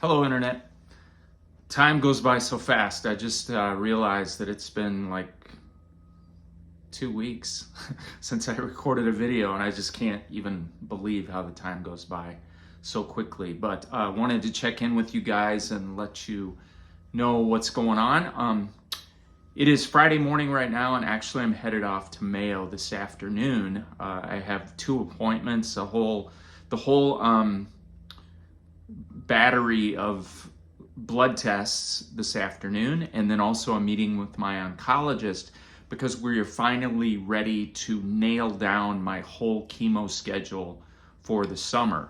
Hello, Internet. Time goes by so fast. I just realized that it's been like 2 weeks since I recorded a video, and I just can't even believe how the time goes by so quickly. But I wanted to check in with you guys and let you know what's going on. It is Friday morning right now, and actually I'm headed off to Mayo this afternoon. I have two appointments, the whole battery of blood tests this afternoon, and then also a meeting with my oncologist because we're finally ready to nail down my whole chemo schedule for the summer.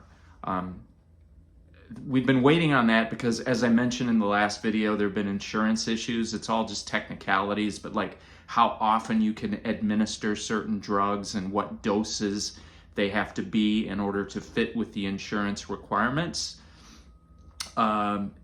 We've been waiting on that because, as I mentioned in the last video, there have been insurance issues. It's all just technicalities, but like how often you can administer certain drugs and what doses they have to be in order to fit with the insurance requirements.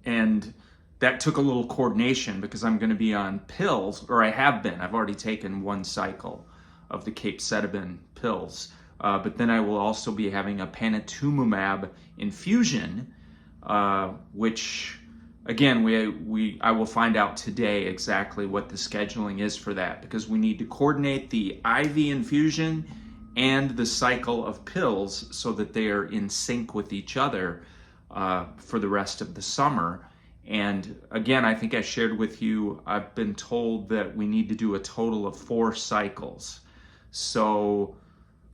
And that took a little coordination because I'm going to be on pills, or I have been. I've already taken one cycle of the capecitabine pills. But then I will also be having a panitumumab infusion, which, again, I will find out today exactly what the scheduling is for that, because we need to coordinate the IV infusion and the cycle of pills so that they are in sync with each other for the rest of the summer. And again, I think I shared with you, I've been told that we need to do a total of 4 cycles. So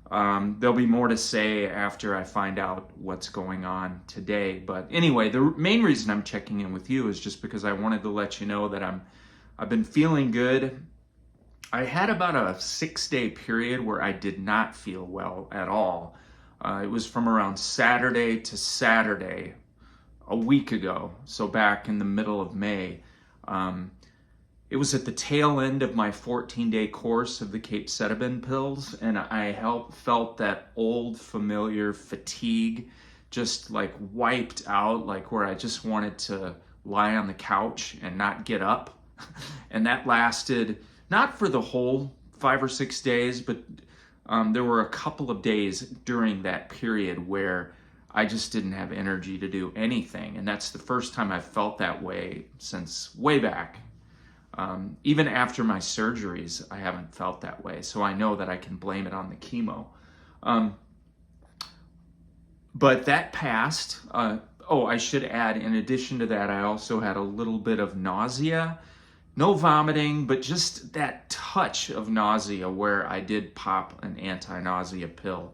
there'll be more to say after I find out what's going on today. But anyway, the main reason I'm checking in with you is just because I wanted to let you know that I've been feeling good. I had about a 6-day period where I did not feel well at all. It was from around Saturday to Saturday, a week ago, so back in the middle of May. It was at the tail end of my 14-day course of the capecitabine pills, and I felt that old familiar fatigue just like wiped out, like where I just wanted to lie on the couch and not get up. And that lasted not for the whole 5 or 6 days, but there were a couple of days during that period where I just didn't have energy to do anything. And that's the first time I've felt that way since way back. Even after my surgeries, I haven't felt that way. So I know that I can blame it on the chemo. But that passed. I should add, in addition to that, I also had a little bit of nausea. No vomiting, but just that touch of nausea where I did pop an anti-nausea pill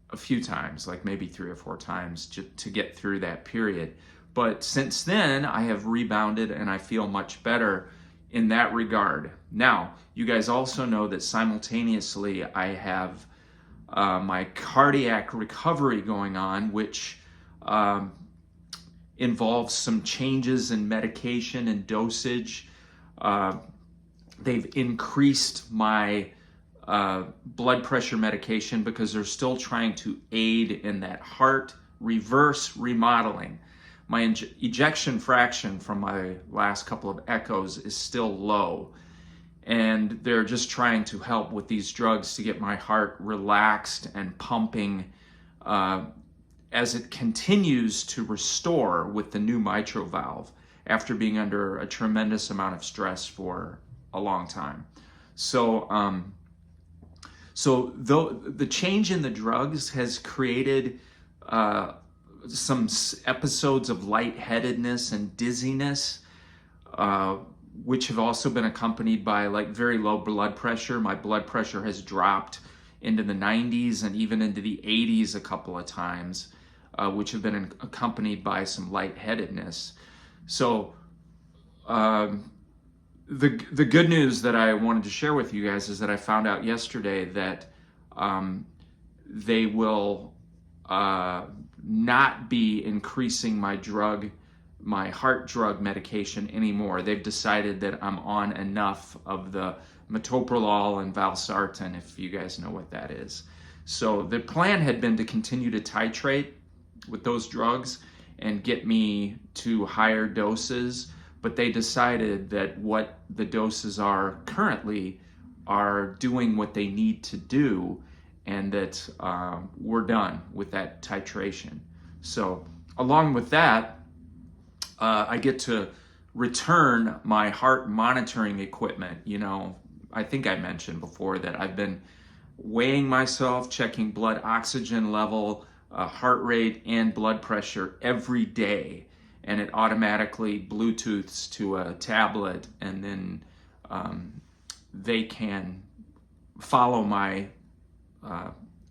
a few times, like maybe 3 or 4 times to get through that period. But since then, I have rebounded and I feel much better in that regard. Now, you guys also know that simultaneously I have my cardiac recovery going on, which involves some changes in medication and dosage. They've increased my blood pressure medication because they're still trying to aid in that heart reverse remodeling. My ejection fraction from my last couple of echoes is still low, and they're just trying to help with these drugs to get my heart relaxed and pumping as it continues to restore with the new mitral valve after being under a tremendous amount of stress for a long time. So though the change in the drugs has created some episodes of lightheadedness and dizziness, which have also been accompanied by like very low blood pressure. My blood pressure has dropped into the 90s and even into the 80s a couple of times, which have been accompanied by some lightheadedness. So the good news that I wanted to share with you guys is that I found out yesterday that they will not be increasing my heart drug medication anymore. They've decided that I'm on enough of the metoprolol and valsartan, if you guys know what that is. So the plan had been to continue to titrate with those drugs and get me to higher doses, but they decided that what the doses are currently are doing what they need to do, and that we're done with that titration. So along with that, I get to return my heart monitoring equipment. I think I mentioned before that I've been weighing myself, checking blood oxygen level, heart rate, and blood pressure every day. And it automatically Bluetooths to a tablet, and then they can follow my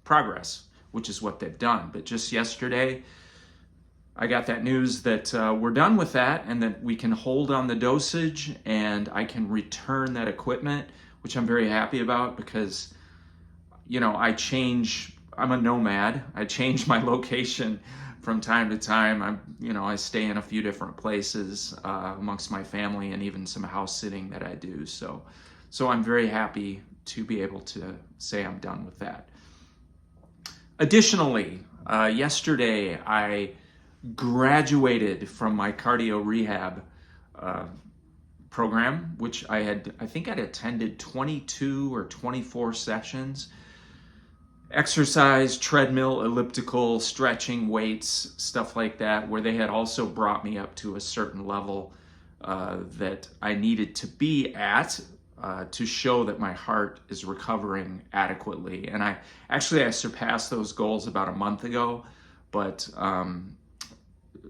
progress, which is what they've done. But just yesterday, I got that news that we're done with that and that we can hold on the dosage and I can return that equipment, which I'm very happy about because, I'm a nomad. I change my location from time to time. I stay in a few different places amongst my family and even some house sitting that I do. So I'm very happy to be able to say I'm done with that. Additionally, yesterday I graduated from my cardio rehab program, which I think I'd attended 22 or 24 sessions. Exercise, treadmill, elliptical, stretching, weights, stuff like that, where they had also brought me up to a certain level that I needed to be at to show that my heart is recovering adequately. And I surpassed those goals about a month ago, but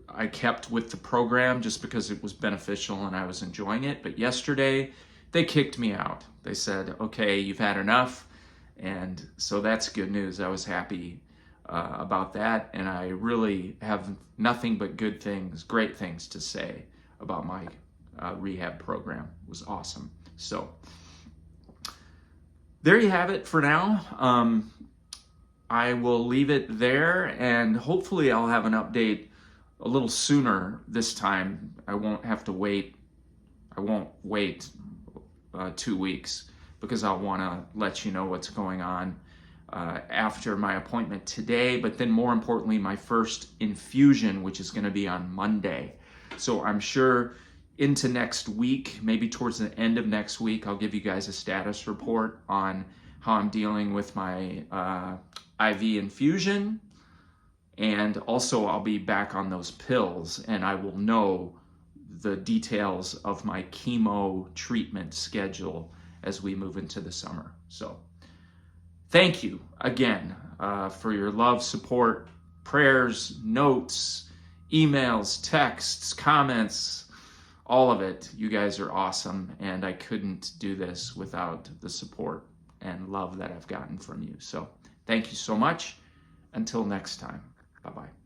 I kept with the program just because it was beneficial and I was enjoying it. But yesterday, they kicked me out. They said, okay, you've had enough. And so that's good news. I was happy about that. And I really have nothing but good things, great things to say about my rehab program. It was awesome. So there you have it for now. I will leave it there, and hopefully I'll have an update a little sooner this time. I won't wait 2 weeks because I'll want to let you know what's going on after my appointment today, but then more importantly, my first infusion, which is going to be on Monday. So I'm sure into next week, maybe towards the end of next week, I'll give you guys a status report on how I'm dealing with my IV infusion. And also I'll be back on those pills and I will know the details of my chemo treatment schedule as we move into the summer. So thank you again for your love, support, prayers, notes, emails, texts, comments, all of it. You guys are awesome, and I couldn't do this without the support and love that I've gotten from you. So thank you so much. Until next time, bye-bye.